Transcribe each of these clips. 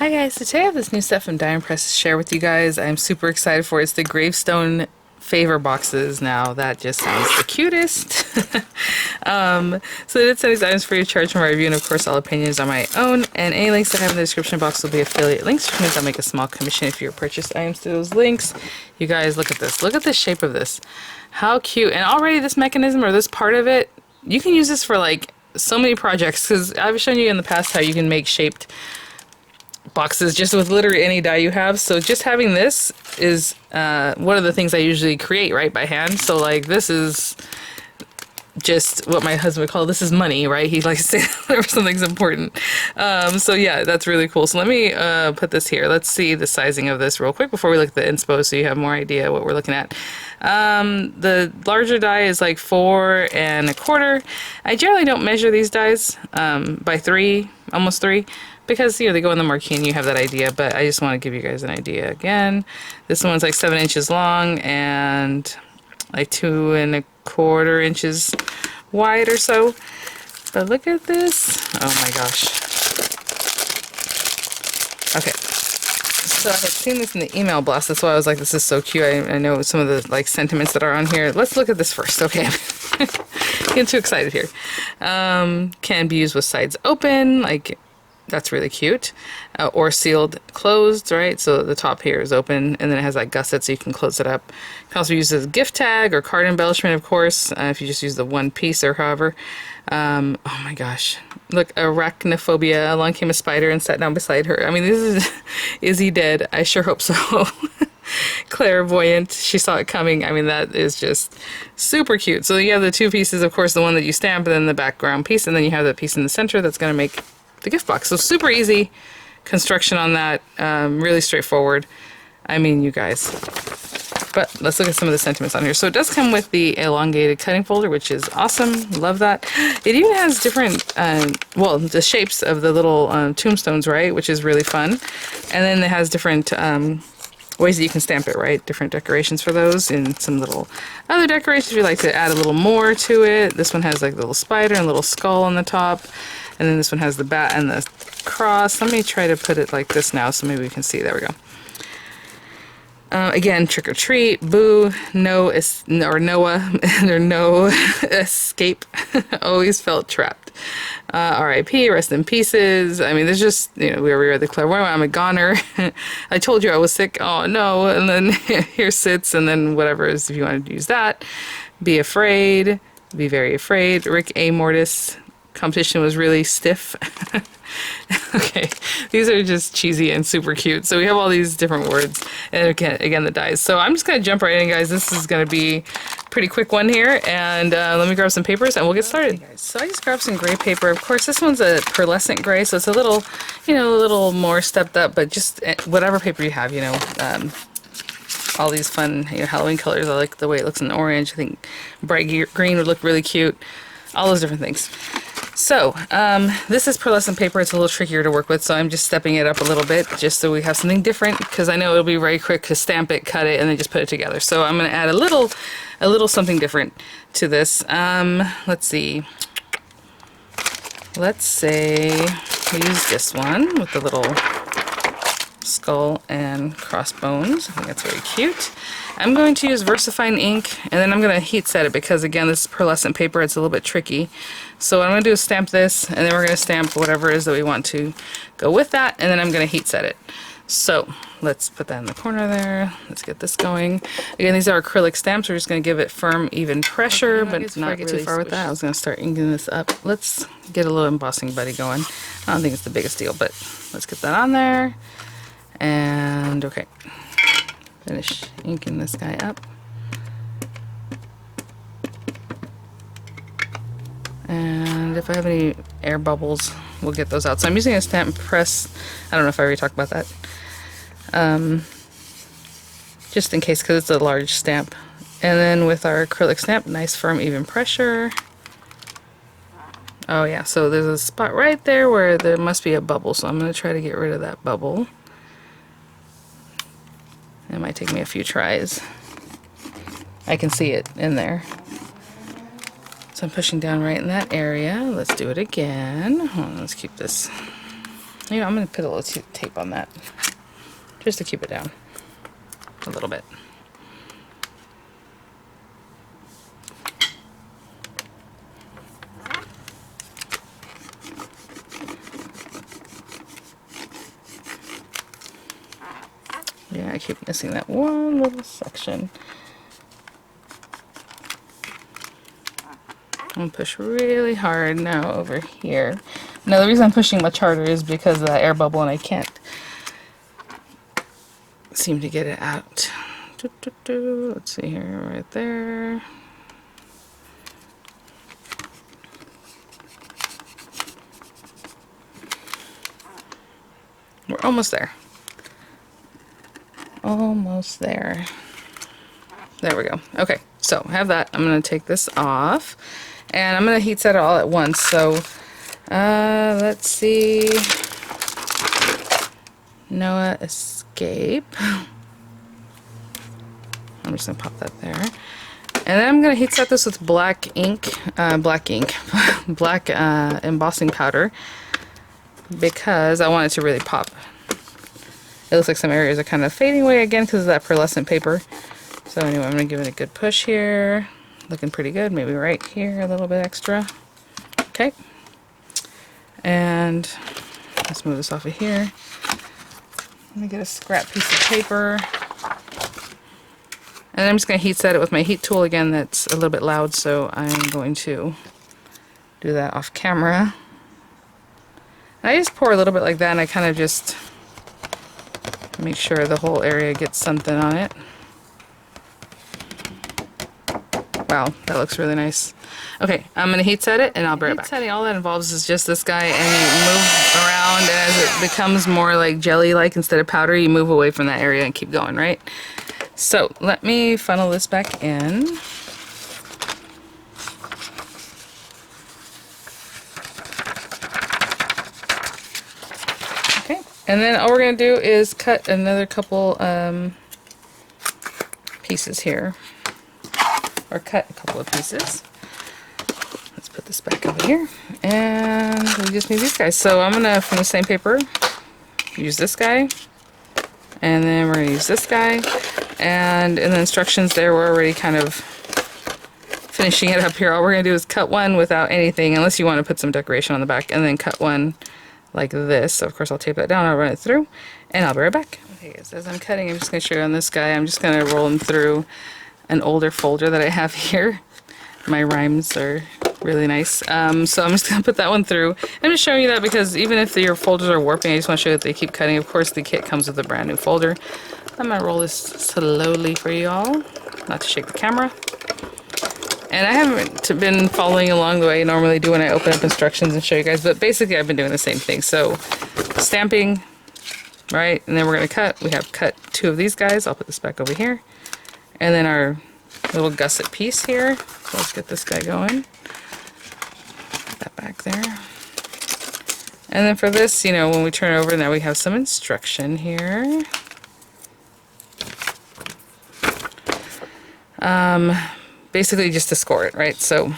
Hi guys, so today I have this new stuff from Diamond Press to share with you guys. I'm super excited for it. It's the Gravestone favor boxes. Now that just sounds the cutest. So I did send these items free of charge from my review, and of course all opinions are my own, and any links I have in the description box will be affiliate links, which means I'll make a small commission if you purchase items to those links. You guys, look at this. Look at the shape of this. How cute. And already this mechanism, or this part of it, you can use this for like so many projects, because I've shown you in the past how you can make shaped boxes just with literally any die you have. So just having this is one of the things I usually create right by hand. So like this is just what my husband would call, this is money, right? He likes to say whenever something's important. So yeah, that's really cool. So let me put this here. Let's see the sizing of this real quick before we look at the inspo, so you have more idea what we're looking at. The larger die is like 4 1/4. I generally don't measure these dies by 3, almost 3, because, you know, they go in the marquee and you have that idea, but I just want to give you guys an idea again. This one's like 7 inches long and like 2 1/4 inches wide or so. But look at this. Oh my gosh. Okay. So I had seen this in the email blast. That's why I was like, this is so cute. I know some of the like sentiments that are on here. Let's look at this first. Okay. Getting too excited here. Can be used with sides open, like that's really cute, or sealed closed, right? So the top here is open and then it has that gusset so you can close it up. You can also use it as a gift tag or card embellishment, of course, if you just use the one piece or however. Oh my gosh, look, arachnophobia. Along came a spider and sat down beside her. I mean, is he dead? I sure hope so. Clairvoyant, she saw it coming. I mean, that is just super cute. So you have the 2 pieces, of course, the one that you stamp and then the background piece, and then you have the piece in the center that's going to make the gift box. So super easy construction on that, really straightforward. I mean, you guys. But let's look at some of the sentiments on here. So it does come with the elongated cutting folder, which is awesome. Love that. It even has different, well, the shapes of the little tombstones, right? Which is really fun. And then it has different ways that you can stamp it, right? Different decorations for those, and some little other decorations if you like to add a little more to it. This one has like a little spider and a little skull on the top. And then this one has the bat and the cross. Let me try to put it like this now so maybe we can see. There we go. Again, trick or treat, boo, no, or Noah, or no escape. Always felt trapped. R.I.P., rest in pieces. I mean, there's just, you know, we are the clairvoyant, I'm a goner. I told you I was sick. Oh no. And then here sits, and then whatever is, if you want to use that. Be afraid, be very afraid. Rick A. Mortis. Competition was really stiff. Okay, these are just cheesy and super cute. So we have all these different words, and again the dies. So I'm just gonna jump right in, guys. This is gonna be a pretty quick one here, and let me grab some papers and we'll get started. Okay, guys. So I just grabbed some gray paper. Of course, this one's a pearlescent gray, so it's a little, you know, a little more stepped up, but just whatever paper you have, you know. All these fun, you know, Halloween colors. I like the way it looks in the orange. I think bright green would look really cute. All those different things. So, this is pearlescent paper. It's a little trickier to work with, so I'm just stepping it up a little bit just so we have something different, because I know it'll be very quick to stamp it, cut it, and then just put it together. So I'm going to add a little something different to this. Let's see. Let's say we use this one with the little skull and crossbones. I think that's very cute. I'm going to use VersaFine ink, and then I'm going to heat set it because, again, this is pearlescent paper. It's a little bit tricky. So what I'm going to do is stamp this, and then we're going to stamp whatever it is that we want to go with that, and then I'm going to heat set it. So let's put that in the corner there. Let's get this going. Again, these are acrylic stamps. We're just going to give it firm, even pressure, but not get too far with that. I was going to start inking this up. Let's get a little embossing buddy going. I don't think it's the biggest deal, but let's get that on there. And okay, finish inking this guy up. And if I have any air bubbles, we'll get those out. So I'm using a stamp press. I don't know if I already talked about that. Just in case, because it's a large stamp. And then with our acrylic stamp, nice firm even pressure. Oh yeah, so there's a spot right there where there must be a bubble. So I'm going to try to get rid of that bubble. It might take me a few tries. I can see it in there. So I'm pushing down right in that area. Let's do it again. Hold on, let's keep this You know, I'm going to put a little tape on that just to keep it down a little bit. Yeah, I keep missing that one little section. I'm going to push really hard now over here. Now the reason I'm pushing much harder is because of that air bubble and I can't seem to get it out. Let's see here, right there. We're almost there. Almost there. There we go. Okay, so I have that. I'm going to take this off and I'm going to heat set it all at once. So let's see. Noah escape. I'm just going to pop that there. And then I'm going to heat set this with black embossing powder because I want it to really pop. It looks like some areas are kind of fading away again because of that pearlescent paper. So anyway, I'm going to give it a good push here. Looking pretty good. Maybe right here a little bit extra. Okay. And let's move this off of here. Let me get a scrap piece of paper. And I'm just going to heat set it with my heat tool again. That's a little bit loud, so I'm going to do that off camera. And I just pour a little bit like that, and I kind of just make sure the whole area gets something on it. Wow, that looks really nice. Okay, I'm going to heat set it and I'll be right back. Heat setting, all that involves is just this guy, and you move around, and as it becomes more like jelly-like instead of powder, you move away from that area and keep going, right? So let me funnel this back in. Okay, and then all we're going to do is cut another couple pieces here. Or cut a couple of pieces. Let's put this back over here. And we just need these guys. So I'm gonna, from the same paper, use this guy. And then we're gonna use this guy. And in the instructions there, we're already kind of finishing it up here. All we're gonna do is cut one without anything, unless you want to put some decoration on the back, and then cut one like this. So of course I'll tape that down, I'll run it through, and I'll be right back. Okay guys, as I'm cutting, I'm just gonna show you on this guy, I'm just gonna roll him through an older folder that I have here. My rhymes are really nice. So I'm just going to put that one through. I'm just showing you that because even if your folders are warping, I just want to show you that they keep cutting. Of course, the kit comes with a brand new folder. I'm going to roll this slowly for y'all, not to shake the camera. And I haven't been following along the way I normally do when I open up instructions and show you guys, but basically I've been doing the same thing. So stamping, right, and then we're going to cut. We have cut two of these guys. I'll put this back over here. And then our little gusset piece here. So let's get this guy going. Put that back there. And then for this, you know, when we turn it over, now we have some instruction here. Basically just to score it, right? So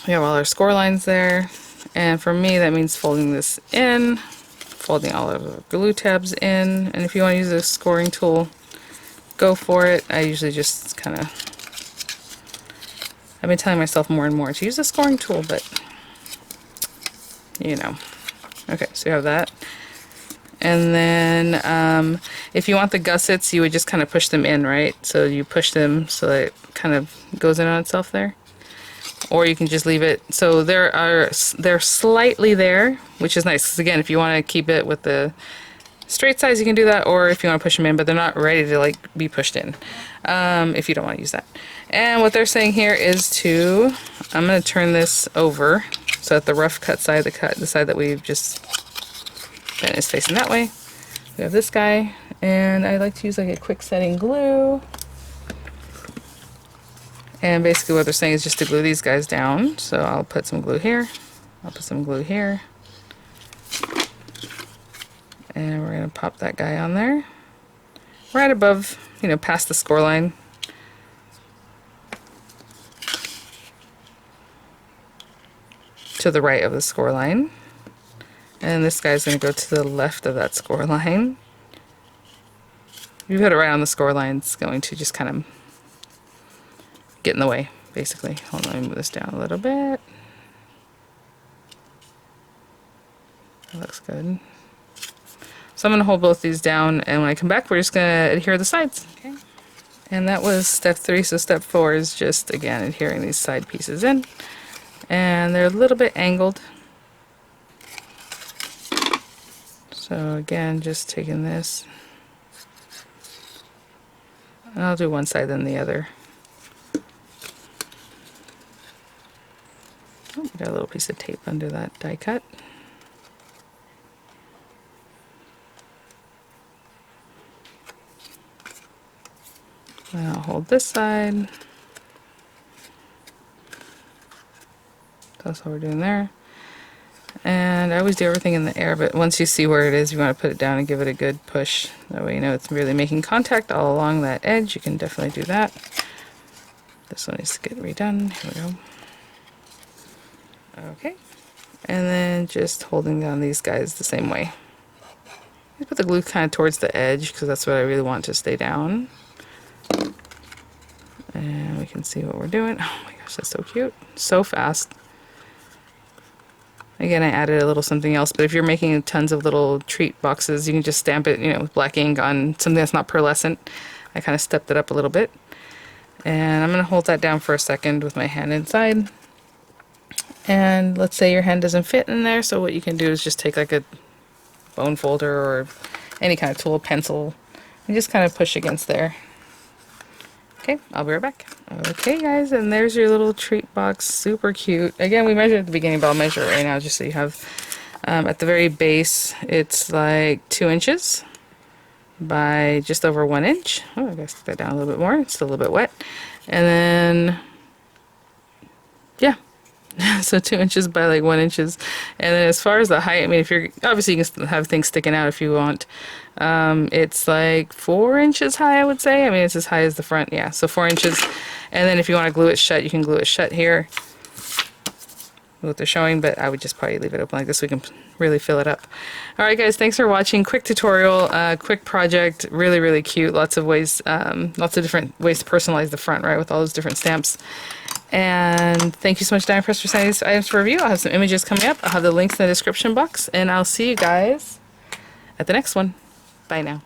we have all our score lines there. And for me, that means folding this in, folding all of the glue tabs in. And if you want to use a scoring tool, go for it. I usually just kind of, I've been telling myself more and more to use a scoring tool, but you know. Okay, so you have that. And then if you want the gussets, you would just kind of push them in, right? So you push them so that it kind of goes in on itself there. Or you can just leave it. So they're slightly there, which is nice. Because again, if you want to keep it with the straight sides, you can do that, or if you want to push them in, but they're not ready to like be pushed in if you don't want to use that. And what they're saying here is to, I'm going to turn this over so that the rough cut side, the side that we've just bent is facing that way. We have this guy, and I like to use like a quick setting glue. And basically what they're saying is just to glue these guys down. So I'll put some glue here, I'll put some glue here. And we're going to pop that guy on there. Right above, you know, past the score line. To the right of the score line. And And this guy's going to go to the left of that score line. If you put it right on the score line, it's going to just kind of get in the way, basically. Hold on, let me move this down a little bit. That looks good. So I'm going to hold both these down, and when I come back, we're just going to adhere the sides. Okay. And that was step 3, so step 4 is just, again, adhering these side pieces in. And they're a little bit angled. So again, just taking this. And I'll do one side then the other. Oh, got a little piece of tape under that die cut. And I'll hold this side. That's what we're doing there. And I always do everything in the air, but once you see where it is, you want to put it down and give it a good push. That way you know it's really making contact all along that edge. You can definitely do that. This one needs to get redone. Here we go. Okay. And then just holding down these guys the same way. Just put the glue kind of towards the edge because that's what I really want to stay down. And we can see what we're doing. Oh my gosh, that's so cute. So fast. Again, I added a little something else, but if you're making tons of little treat boxes, you can just stamp it, you know, with black ink on something that's not pearlescent. I kind of stepped it up a little bit. And I'm going to hold that down for a second with my hand inside. And let's say your hand doesn't fit in there, so what you can do is just take like a bone folder or any kind of tool, pencil, and just kind of push against there. Okay, I'll be right back. Okay guys, and there's your little treat box, super cute. Again, we measured at the beginning, but I'll measure it right now just so you have, at the very base, it's like 2 inches by just over 1 inch. Oh, I gotta stick that down a little bit more, it's still a little bit wet. And then, yeah, so 2 inches by like 1 inches. And then as far as the height, I mean, if you're, obviously you can have things sticking out if you want. It's like 4 inches high, I would say. I mean, it's as high as the front, yeah, so 4 inches. And then if you want to glue it shut, you can glue it shut here. What they're showing, but I would just probably leave it open like this so we can really fill it up. Alright guys, thanks for watching. Quick tutorial, quick project, really, really cute. Lots of ways, lots of different ways to personalize the front, right, with all those different stamps. And thank you so much, Diamond Press, for sending these items for review. I'll have some images coming up. I'll have the links in the description box, and I'll see you guys at the next one. Bye now.